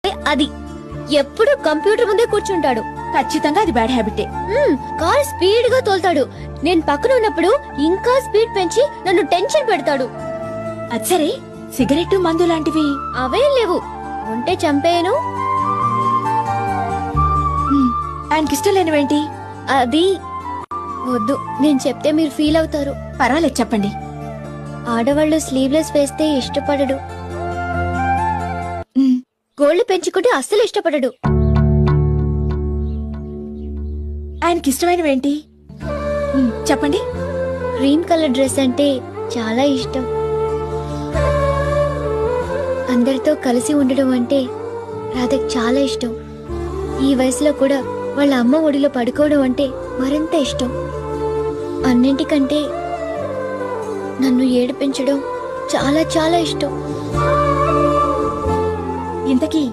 అంటే అది ఎప్పుడు కంప్యూటర్ ముందే కూర్చుంటాడు. ఖచ్చితంగా అది బ్యాడ్ హ్యాబిటే. కార్ స్పీడ్ గా తోలుతాడు. నేను పక్కన ఉన్నప్పుడు ఇంకా స్పీడ్ పెంచి నన్ను టెన్షన్ పెడతాడు. అది సరే, సిగరెట్ మందు లాంటివి అవేం లేవు. ఉంటే చంపేయను. ఆయనకిష్టం లేనివేంటి? అది వద్దు, నేను చెప్తే మీరు ఫీల్ అవుతారు. పర్వాలేదు, చెప్పండి. ఆడవాళ్ళు స్లీవ్లెస్ వేస్తే ఇష్టపడడు. గోళ్లు పెంచుకుంటే అస్సలు ఇష్టపడడు. ఆయనకిష్టమైనవేంటి? చెప్పండి. క్రీమ్ కలర్ డ్రెస్ అంటే చాలా ఇష్టం. అందరితో కలిసి ఉండడం అంటే రాధకి చాలా ఇష్టం. ఈ వయసులో కూడా వాళ్ళ అమ్మ ఒడిలో పడుకోవడం అంటే మరింత ఇష్టం. అన్నింటికంటే నన్ను ఏడిపించడం చాలా చాలా ఇష్టం. ఇంతకీ